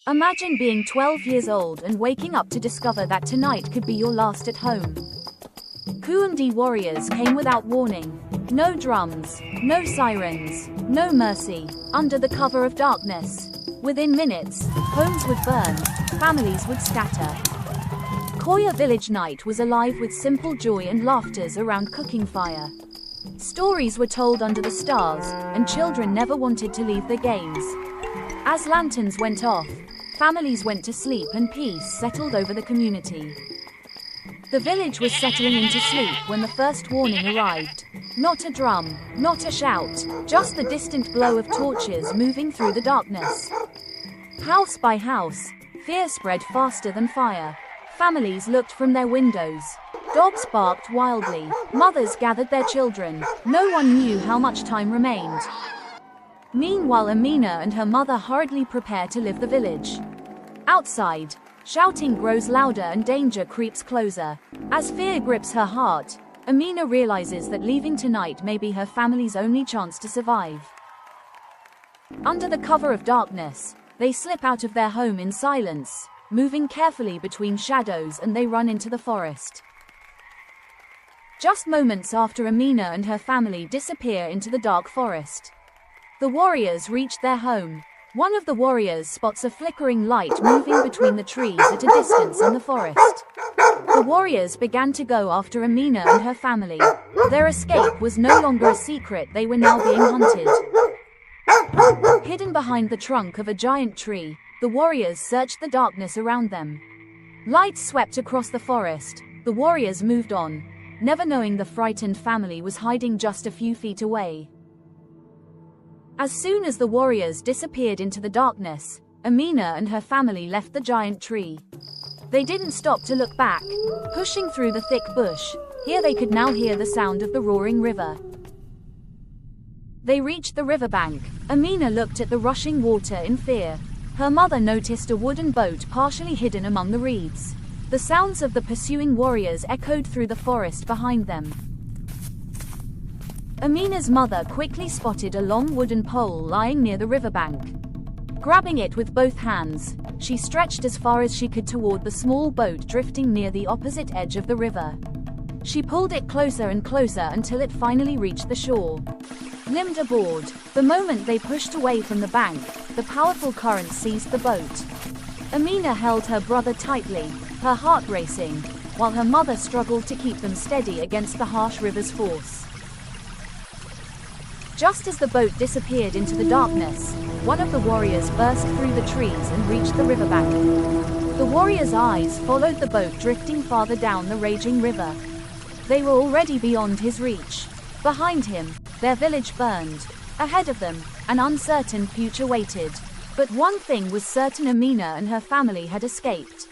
Imagine being 12 years old and waking up to discover that tonight could be your last at home. Kuundi warriors came without warning. No drums, no sirens, no mercy. Under the cover of darkness, within minutes, homes would burn, families would scatter. Koya village night was alive with simple joy and laughters around cooking fire. Stories were told under the stars, and children never wanted to leave their games. As lanterns went off, families went to sleep and peace settled over the community. The village was settling into sleep when the first warning arrived. Not a drum, not a shout, just the distant glow of torches moving through the darkness. House by house, fear spread faster than fire. Families looked from their windows. Dogs barked wildly. Mothers gathered their children. No one knew how much time remained. Meanwhile, Amina and her mother hurriedly prepare to leave the village. Outside, shouting grows louder and danger creeps closer. As fear grips her heart, Amina realizes that leaving tonight may be her family's only chance to survive. Under the cover of darkness, they slip out of their home in silence, moving carefully between shadows, and they run into the forest. Just moments after Amina and her family disappear into the dark forest, the warriors reach their home. One of the warriors spots a flickering light moving between the trees at a distance in the forest. The warriors began to go after Amina and her family. Their escape was no longer a secret, they were now being hunted. Hidden behind the trunk of a giant tree, the warriors searched the darkness around them. Light swept across the forest. The warriors moved on, never knowing the frightened family was hiding just a few feet away. As soon as the warriors disappeared into the darkness, Amina and her family left the giant tree. They didn't stop to look back. Pushing through the thick bush, here they could now hear the sound of the roaring river. They reached the riverbank. Amina looked at the rushing water in fear. Her mother noticed a wooden boat partially hidden among the reeds. The sounds of the pursuing warriors echoed through the forest behind them. Amina's mother quickly spotted a long wooden pole lying near the riverbank. Grabbing it with both hands, she stretched as far as she could toward the small boat drifting near the opposite edge of the river. She pulled it closer and closer until it finally reached the shore. Limbed aboard, the moment they pushed away from the bank, the powerful current seized the boat. Amina held her brother tightly, her heart racing, while her mother struggled to keep them steady against the harsh river's force. Just as the boat disappeared into the darkness, one of the warriors burst through the trees and reached the riverbank. The warrior's eyes followed the boat drifting farther down the raging river. They were already beyond his reach. Behind him, their village burned. Ahead of them, an uncertain future waited. But one thing was certain: Amina and her family had escaped.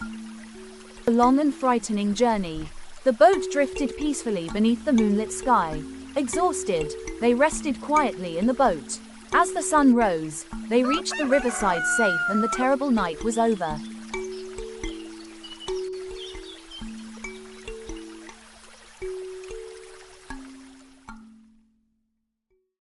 A long and frightening journey. The boat drifted peacefully beneath the moonlit sky. Exhausted, they rested quietly in the boat. As the sun rose, they reached the riverside safe and the terrible night was over.